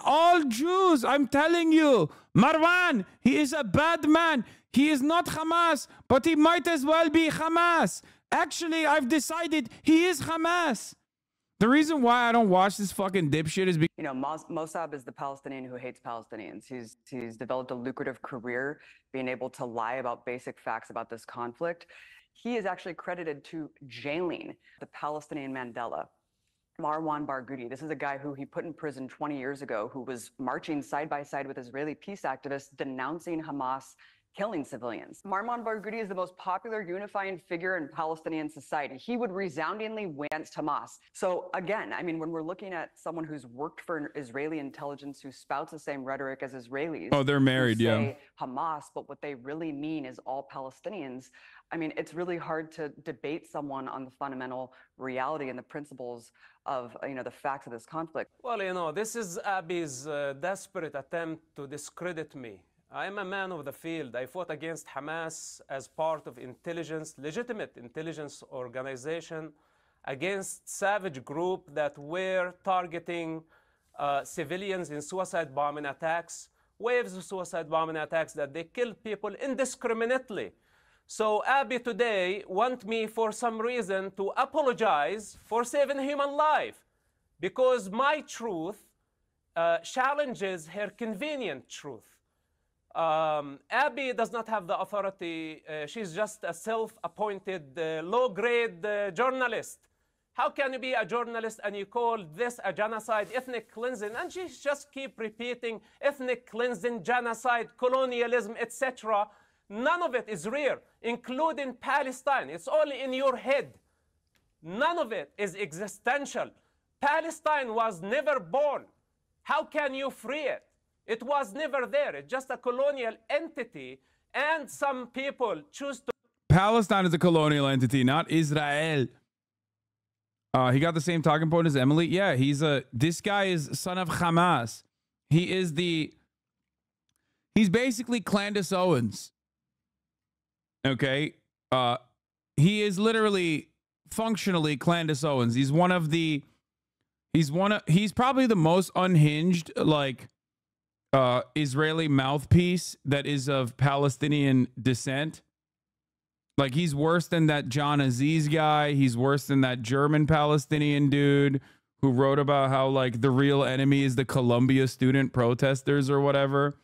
all Jews. I'm telling you. Marwan, he is a bad man. He is not Hamas, but he might as well be Hamas. Actually, I've decided he is Hamas. The reason why I don't watch this fucking dipshit is because... You know, Mossab is the Palestinian who hates Palestinians. He's developed a lucrative career being able to lie about basic facts about this conflict. He is actually credited to jailing the Palestinian Mandela, Marwan Barghouti. This is a guy who he put in prison 20 years ago, who was marching side by side with Israeli peace activists denouncing Hamas killing civilians. Marwan Barghouti is the most popular unifying figure in Palestinian society. He would resoundingly win against Hamas. So again, I mean, when we're looking at someone who's worked for Israeli intelligence, who spouts the same rhetoric as Israelis. Oh, they're married, yeah. Hamas, but what they really mean is all Palestinians. I mean, it's really hard to debate someone on the fundamental reality and the principles of, you know, the facts of this conflict. Well, you know, this is Abi's desperate attempt to discredit me. I'm a man of the field. I fought against Hamas as part of intelligence, legitimate intelligence organization, against savage group that were targeting civilians in suicide bombing attacks, waves of suicide bombing attacks that they killed people indiscriminately. So Abi today want me for some reason to apologize for saving human life because my truth challenges her convenient truth. Abi does not have the authority. She's just a self-appointed low-grade journalist. How can you be a journalist and you call this a genocide, ethnic cleansing? And she just keep repeating ethnic cleansing, genocide, colonialism, etc. None of it is real, including Palestine. It's only in your head. None of it is existential. Palestine was never born. How can you free it? It was never there. It's just a colonial entity, and some people choose to... Palestine is a colonial entity, not Israel. He got the same talking point as Emily. Yeah, this guy is son of Hamas. He's basically Candace Owens. Okay? He is literally, functionally Candace Owens. He's probably the most unhinged, like, Israeli mouthpiece that is of Palestinian descent. Like, he's worse than that John Aziz guy. He's worse than that German Palestinian dude who wrote about how, like, the real enemy is the Columbia student protesters or whatever.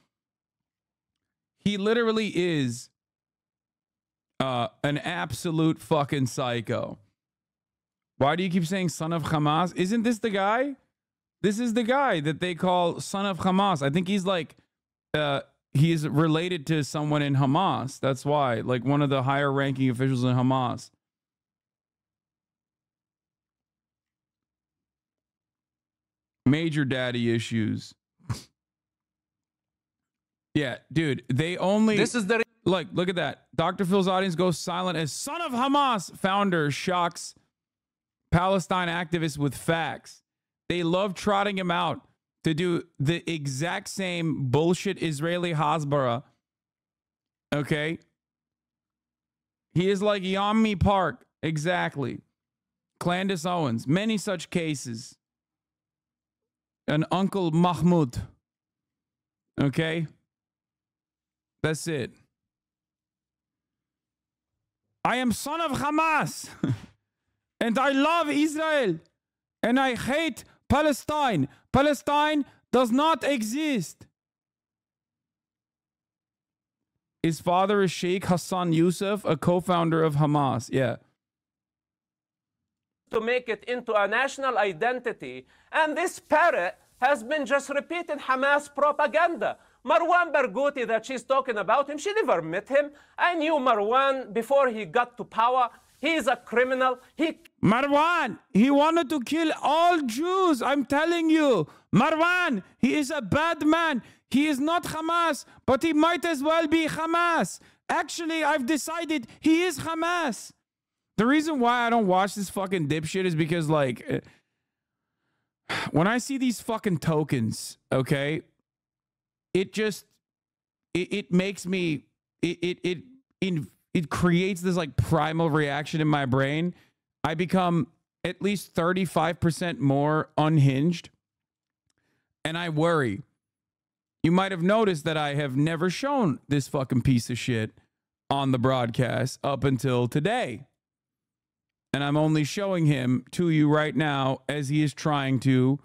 He literally is an absolute fucking psycho. Why do you keep saying son of Hamas? Isn't this the guy? This is the guy that they call son of Hamas. I think he's like, he's related to someone in Hamas. That's why, like one of the higher ranking officials in Hamas. Major daddy issues. Yeah, dude, they only... This is the... Look at that. Dr. Phil's audience goes silent as son of Hamas founder shocks Palestine activists with facts. They love trotting him out to do the exact same bullshit Israeli Hasbara. Okay? He is like Yammi Park. Exactly. Candace Owens. Many such cases. An Uncle Mahmoud. Okay? That's it. I am son of Hamas. And I love Israel. And I hate Palestine. Palestine does not exist. His father is Sheikh Hassan Youssef, a co-founder of Hamas. Yeah. To make it into a national identity. And this parrot has been just repeating Hamas propaganda. Marwan Barghouti that she's talking about him, she never met him. I knew Marwan before he got to power. He's a criminal. Marwan, he wanted to kill all Jews. I'm telling you. Marwan, he is a bad man. He is not Hamas, but he might as well be Hamas. Actually, I've decided he is Hamas. The reason why I don't watch this fucking dipshit is because, like, when I see these fucking tokens, okay, it makes me, it creates this like primal reaction in my brain. I become at least 35% more unhinged. And I worry. You might have noticed that I have never shown this fucking piece of shit on the broadcast up until today. And I'm only showing him to you right now as he is trying to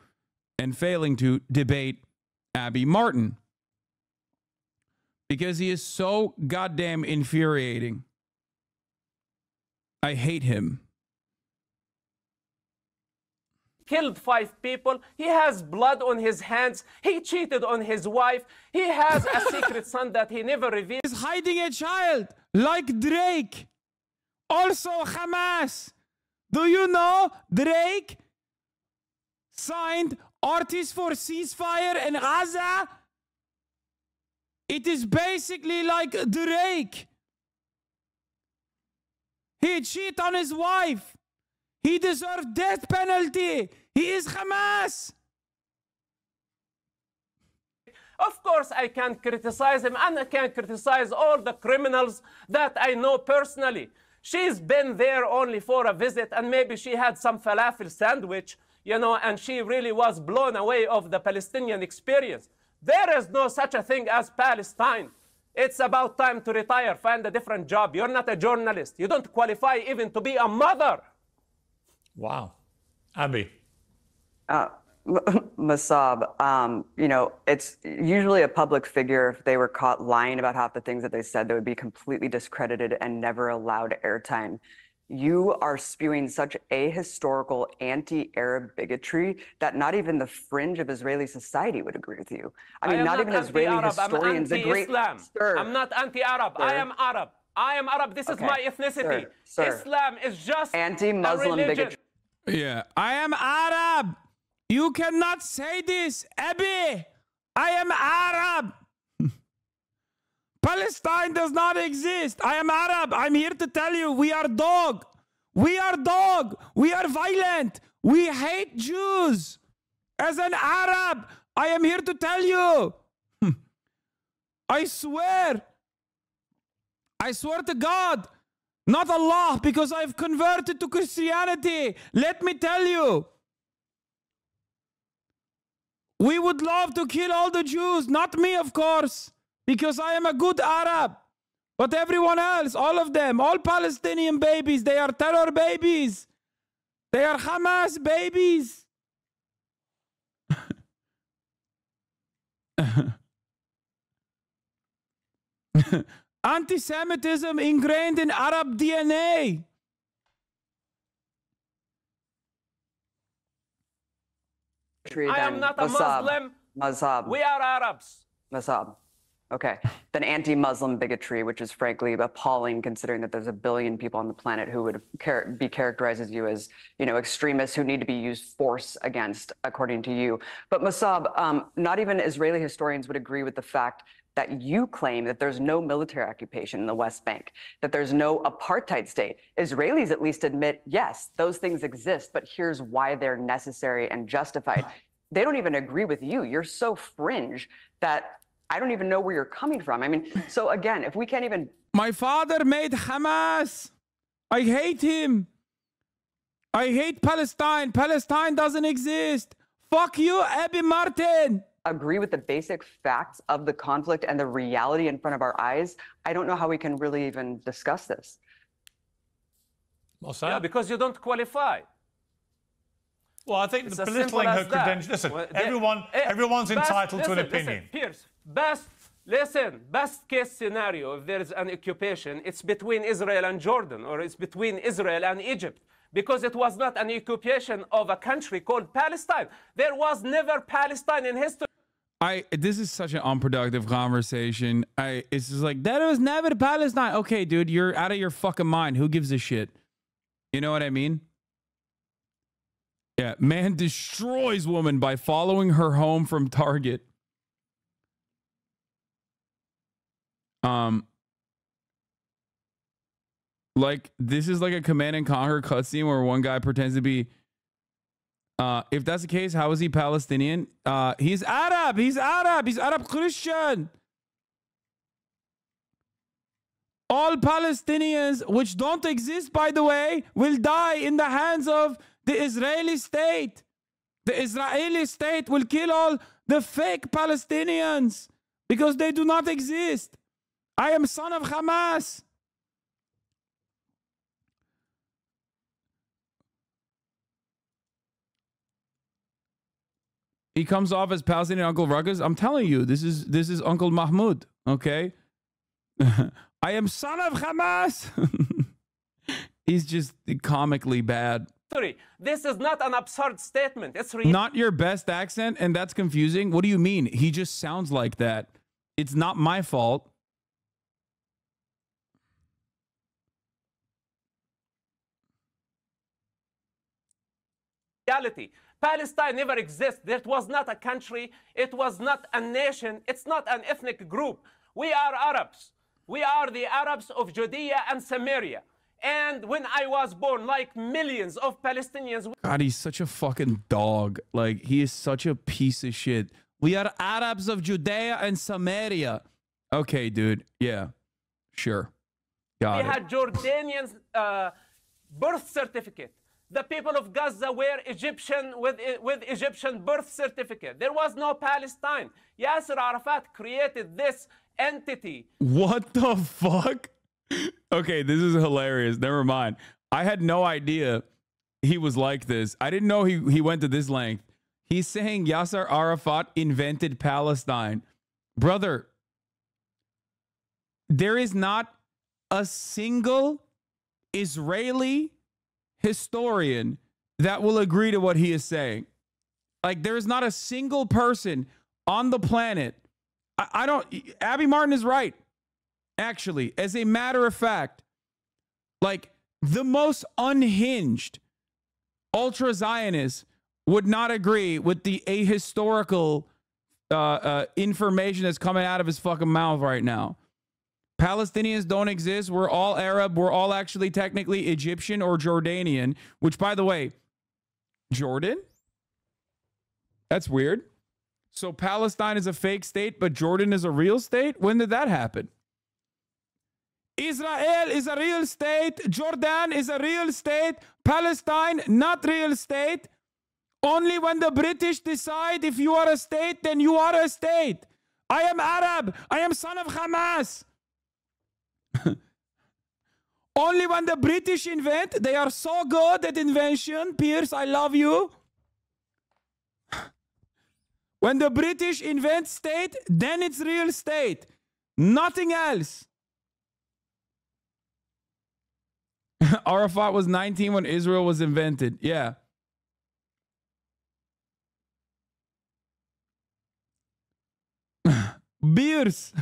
and failing to debate Abby Martin. Because he is so goddamn infuriating. I hate him. Killed 5 people. He has blood on his hands. He cheated on his wife. He has a secret son that he never revealed. He's hiding a child like Drake. Also Hamas. Do you know Drake signed Artists for Ceasefire in Gaza? It is basically like Drake. He cheated on his wife. He deserved death penalty. He is Hamas. Of course, I can criticize him, and I can criticize all the criminals that I know personally. She's been there only for a visit, and maybe she had some falafel sandwich, you know, and she really was blown away of the Palestinian experience. There is no such a thing as Palestine. It's about time to retire, find a different job. You're not a journalist. You don't qualify even to be a mother. Wow. Abby. Masab, you know, it's usually a public figure. If they were caught lying about half the things that they said, they would be completely discredited and never allowed airtime. You are spewing such ahistorical anti-Arab bigotry that not even the fringe of Israeli society would agree with you. I mean, not even Israeli historians agree. I'm not anti-Arab. I am Arab. I am Arab. This is my ethnicity. Islam is just anti-Muslim bigotry. Yeah, I am Arab. You cannot say this, Abby. I am Arab. Palestine does not exist. I am Arab. I'm here to tell you, we are dog. We are dog. We are violent. We hate Jews. As an Arab, I am here to tell you. I swear to God, not Allah, because I've converted to Christianity. Let me tell you. We would love to kill all the Jews, not me, of course, because I am a good Arab. But everyone else, all of them, all Palestinian babies, they are terror babies. They are Hamas babies. Anti-Semitism ingrained in Arab DNA. I am not a Muslim. Mazhab. We are Arabs. Mazhab. Okay. Then anti-Muslim bigotry, which is frankly appalling considering that there's a billion people on the planet who would be characterized as you as, you know, extremists who need to be used force against, according to you. But Masab, not even Israeli historians would agree with the fact that you claim that there's no military occupation in the West Bank, that there's no apartheid state. Israelis at least admit, yes, those things exist, but here's why they're necessary and justified. They don't even agree with you. You're so fringe that I don't even know where you're coming from. I mean, so again, if we can't even... My father made Hamas. I hate him. I hate Palestine. Palestine doesn't exist. Fuck you, Abby Martin. Agree with the basic facts of the conflict and the reality in front of our eyes, I don't know how we can really even discuss this. Yeah, because you don't qualify. Well, I think the belittling her credentials. Listen, well, everyone's entitled to an opinion. Piers, best case scenario, if there is an occupation, it's between Israel and Jordan, or it's between Israel and Egypt. Because it was not an occupation of a country called Palestine. There was never Palestine in history. This is such an unproductive conversation. It's just like, there was never Palestine. Okay, dude, you're out of your fucking mind. Who gives a shit? You know what I mean? Yeah, man destroys woman by following her home from Target. Like, this is like a Command and Conquer cutscene where one guy pretends to be... if that's the case, how is he Palestinian? He's Arab. He's Arab. He's Arab Christian. All Palestinians, which don't exist, by the way, will die in the hands of the Israeli state. The Israeli state will kill all the fake Palestinians because they do not exist. I am son of Hamas. He comes off as Palestinian Uncle Ruckus. I'm telling you, this is Uncle Mahmoud, okay? I am son of Hamas. He's just comically bad. This is not an absurd statement. It's not your best accent, and that's confusing. What do you mean? He just sounds like that. It's not my fault. Reality. Palestine never existed. It was not a country. It was not a nation. It's not an ethnic group. We are Arabs. We are the Arabs of Judea and Samaria. And when I was born, like millions of Palestinians... God, he's such a fucking dog. Like, he is such a piece of shit. We are Arabs of Judea and Samaria. Okay, dude. Yeah. Sure. Got it. We had Jordanian birth certificate. The people of Gaza were Egyptian with Egyptian birth certificate. There was no Palestine. Yasser Arafat created this entity. What the fuck? Okay, this is hilarious. Never mind. I had no idea he was like this. I didn't know he went to this length. He's saying Yasser Arafat invented Palestine. Brother, there is not a single Israeli historian that will agree to what he is saying. Like, there is not a single person on the planet. I don't... Abby Martin is right. Actually, as a matter of fact, like, the most unhinged ultra-Zionists would not agree with the ahistorical information that's coming out of his fucking mouth right now. Palestinians don't exist. We're all Arab. We're all actually technically Egyptian or Jordanian, which, by the way, Jordan? That's weird. So Palestine is a fake state, but Jordan is a real state? When did that happen? Israel is a real state. Jordan is a real state. Palestine, not real state. Only when the British decide if you are a state, then you are a state. I am Arab. I am son of Hamas. Only when the British invent, they are so good at invention. Piers, I love you. When the British invent state, then it's real state. Nothing else. Arafat was 19 when Israel was invented. Yeah. Piers.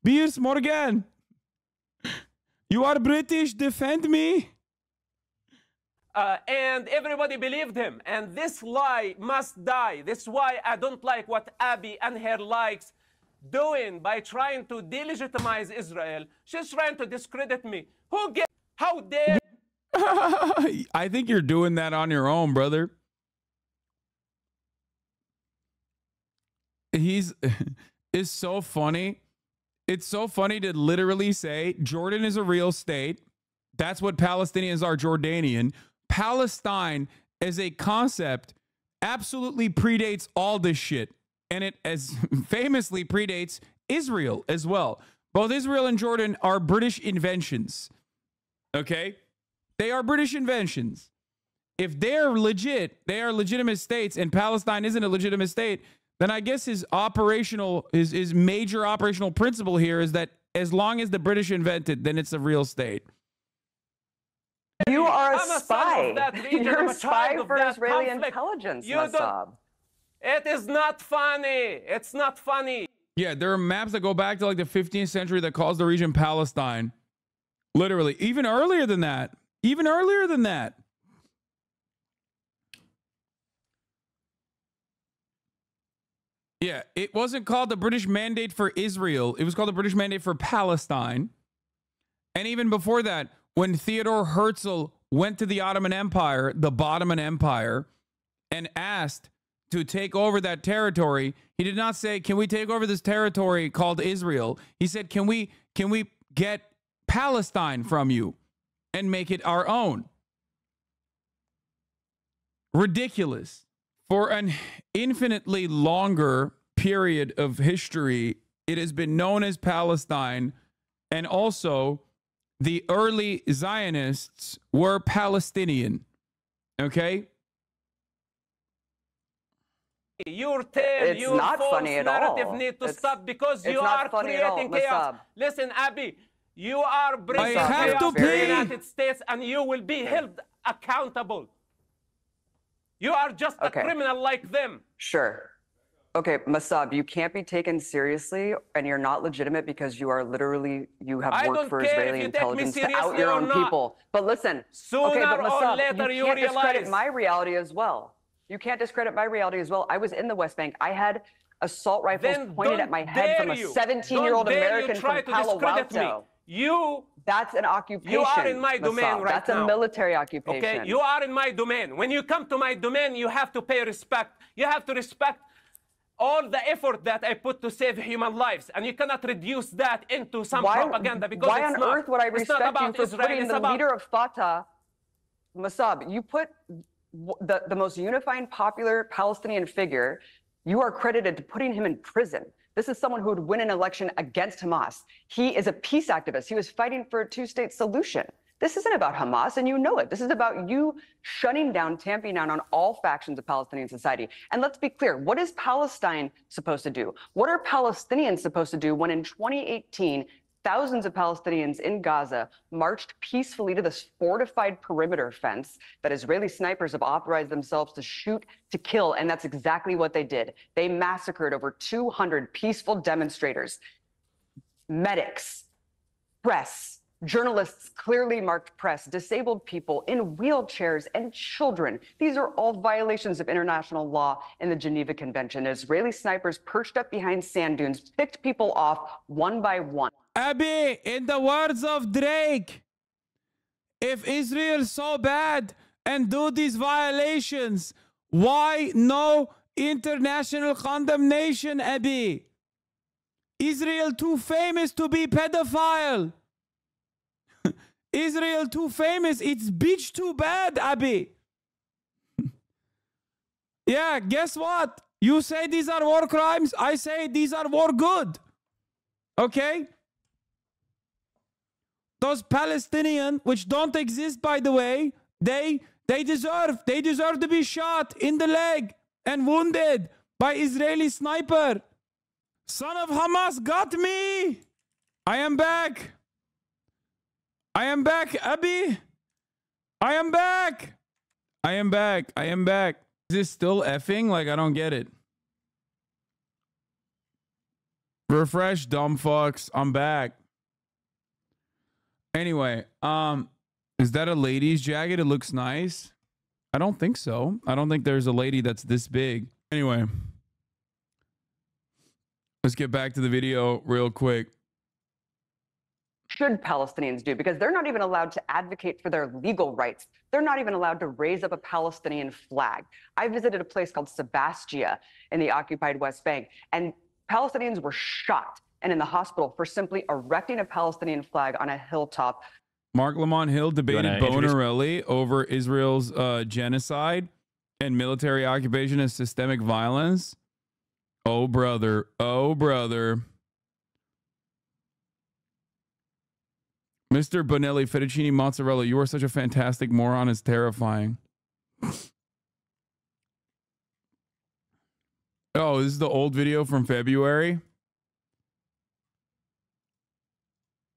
Piers Morgan. You are British. Defend me. And everybody believed him. And this lie must die. This is why I don't like what Abby and her likes doing by trying to delegitimize Israel. She's trying to discredit me. How dare... I think you're doing that on your own, brother. It's so funny. It's so funny to literally say Jordan is a real state. That's what Palestinians are, Jordanian. Palestine as a concept absolutely predates all this shit. And it as famously predates Israel as well. Both Israel and Jordan are British inventions. Okay? They are British inventions. If they're legit, they are legitimate states, and Palestine isn't a legitimate state, then I guess his major operational principle here is that as long as the British invented, then it's a real state. You are a spy. You're a spy for Israeli intelligence, Massab. It is not funny. It's not funny. Yeah, there are maps that go back to like the 15th century that calls the region Palestine. Literally, even earlier than that. Even earlier than that. Yeah, it wasn't called the British Mandate for Israel. It was called the British Mandate for Palestine. And even before that, when Theodore Herzl went to the Ottoman Empire, the Ottoman Empire, and asked to take over that territory, he did not say, can we take over this territory called Israel? He said, can we get Palestine from you and make it our own? Ridiculous. For an infinitely longer period of history, it has been known as Palestine, and also the early Zionists were Palestinian. Okay? Your tale, your false narrative need to stop because you are creating chaos. Listen, Abi, you are bringing chaos to the United States and you will be held accountable. You are just a criminal like them. Sure. Okay, Masab, you can't be taken seriously and you're not legitimate because you are literally, you have worked for Israeli intelligence to out your own people. But listen, sooner but Masab, or later you can't discredit my reality as well. You can't discredit my reality as well. I was in the West Bank. I had assault rifles pointed at my head from a 17-year-old American from Palo Alto. That's an occupation. You are in my domain right now. That's a military occupation. Okay, you are in my domain. When you come to my domain, you have to pay respect. You have to respect all the effort that I put to save human lives, and you cannot reduce that into some propaganda because why on earth would I respect you for putting the leader of Fatah, Masab? You put the most unifying, popular Palestinian figure. You are credited to putting him in prison. This is someone who would win an election against Hamas. He is a peace activist. He was fighting for a two-state solution. This isn't about Hamas, and you know it. This is about you shutting down, tamping down on all factions of Palestinian society. And let's be clear, what is Palestine supposed to do? What are Palestinians supposed to do when in 2018, thousands of Palestinians in Gaza marched peacefully to this fortified perimeter fence that Israeli snipers have authorized themselves to shoot to kill? And that's exactly what they did. They massacred over 200 peaceful demonstrators, medics, press, journalists, clearly marked press, disabled people in wheelchairs, and children. These are all violations of international law in the Geneva Convention. Israeli snipers perched up behind sand dunes picked people off one by one. Abi, in the words of Drake, if Israel's so bad and do these violations, why no international condemnation, Abi? Israel too famous to be pedophile. Israel too famous. It's bitch too bad, Abi. Yeah, guess what? You say these are war crimes. I say these are war good. Okay? Those Palestinians, which don't exist, by the way, they deserve to be shot in the leg and wounded by Israeli sniper. Son of Hamas got me. I am back. I am back, Abi. I am back. I am back. I am back. Is this still effing? Like, I don't get it. Refresh, dumb fucks. I'm back. Anyway, is that a lady's jacket? It looks nice. I don't think so. I don't think there's a lady that's this big. Anyway, let's get back to the video real quick. Should Palestinians do? Because they're not even allowed to advocate for their legal rights. They're not even allowed to raise up a Palestinian flag. I visited a place called Sebastia in the occupied West Bank, and Palestinians were shot and in the hospital for simply erecting a Palestinian flag on a hilltop. Mark Lamont Hill debated Bonarelli over Israel's genocide and military occupation as systemic violence. Oh, brother. Oh, brother. Mr. Bonelli, fettuccine mozzarella, you are such a fantastic moron. It's terrifying. Oh, this is the old video from February?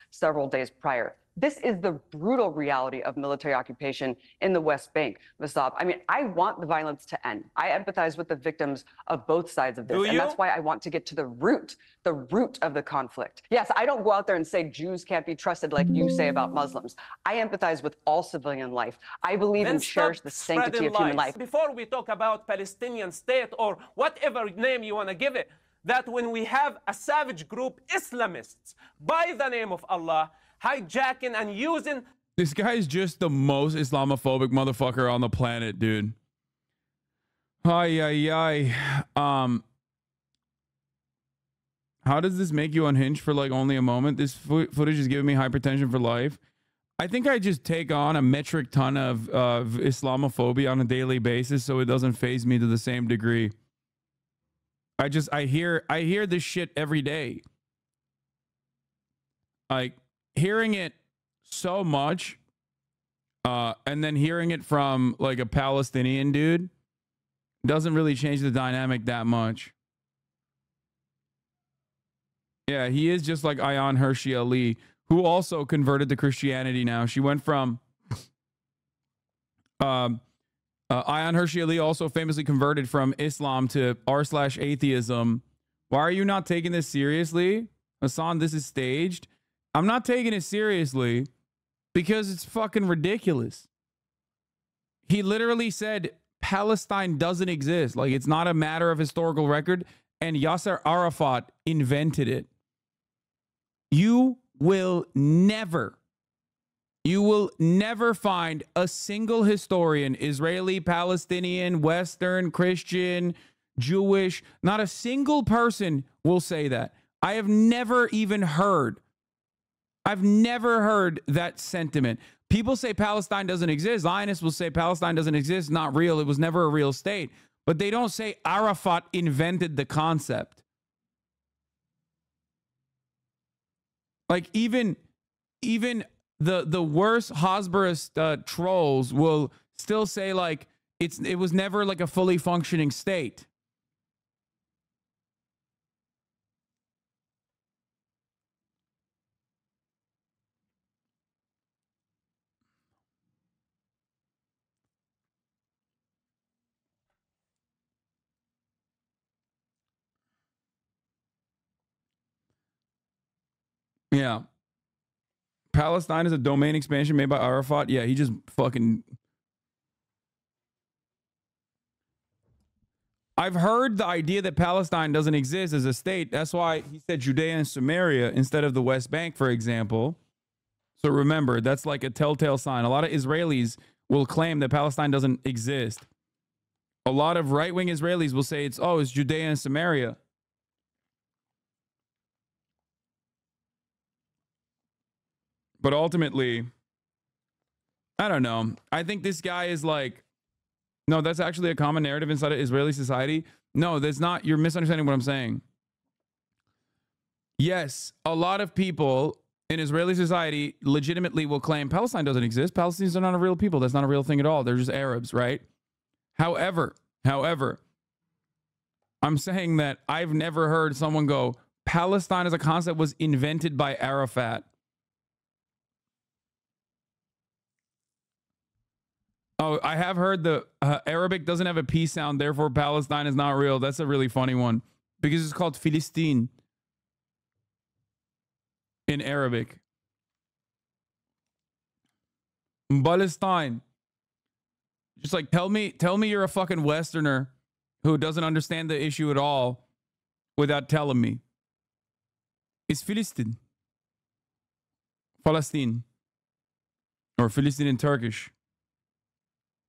Several days prior. This is the brutal reality of military occupation in the West Bank, Vasab. I mean, I want the violence to end. I empathize with the victims of both sides of this. And that's why I want to get to the root of the conflict. Yes, I don't go out there and say Jews can't be trusted like you say about Muslims. I empathize with all civilian life. I believe and cherish the sanctity of human life. Before we talk about Palestinian state or whatever name you want to give it, that when we have a savage group, Islamists, by the name of Allah, hijacking and using... This guy is just the most Islamophobic motherfucker on the planet, dude. How does this make you unhinged for like only a moment? This footage is giving me hypertension for life. I think I just take on a metric ton of Islamophobia on a daily basis, so it doesn't faze me to the same degree. I hear this shit every day. Like hearing it so much, and then hearing it from like a Palestinian dude doesn't really change the dynamic that much. Yeah, he is just like Ayaan Hirsi Ali, who also converted to Christianity now. She went from Ayaan Hirsi Ali also famously converted from Islam to r/atheism. Why are you not taking this seriously? Hasan, this is staged. I'm not taking it seriously because it's fucking ridiculous. He literally said Palestine doesn't exist. Like, it's not a matter of historical record, and Yasser Arafat invented it. You will never find a single historian, Israeli, Palestinian, Western, Christian, Jewish, not a single person will say that. I've never heard that sentiment. People say Palestine doesn't exist. Zionists will say Palestine doesn't exist, not real. It was never a real state. But they don't say Arafat invented the concept. Like even the worst Hasbara trolls will still say like it was never like a fully functioning state. Yeah. Palestine is a domain expansion made by Arafat. Yeah, he just fucking... I've heard the idea that Palestine doesn't exist as a state. That's why he said Judea and Samaria instead of the West Bank, for example. So remember, that's like a telltale sign. A lot of Israelis will claim that Palestine doesn't exist. A lot of right-wing Israelis will say it's Judea and Samaria. But ultimately, I don't know. I think this guy is like, no, that's actually a common narrative inside of Israeli society. No, that's not. You're misunderstanding what I'm saying. Yes, a lot of people in Israeli society legitimately will claim Palestine doesn't exist. Palestinians are not a real people. That's not a real thing at all. They're just Arabs, right? However, I'm saying that I've never heard someone go, Palestine as a concept was invented by Arafat. Oh, I have heard the Arabic doesn't have a P sound, therefore Palestine is not real. That's a really funny one because it's called Philistine in Arabic. Palestine. Just like tell me you're a fucking Westerner who doesn't understand the issue at all without telling me. It's Philistine. Palestine. Or Philistine in Turkish.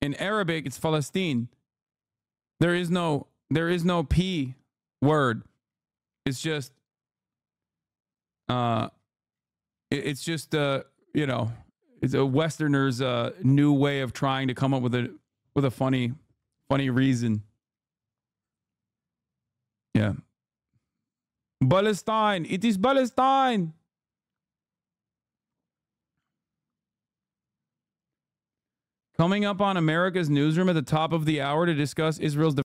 In Arabic, it's Palestine. There is no P word. It's just it's just you know, it's a Westerner's new way of trying to come up with a funny reason. Yeah. Palestine. It is Palestine. Coming up on America's Newsroom at the top of the hour to discuss Israel's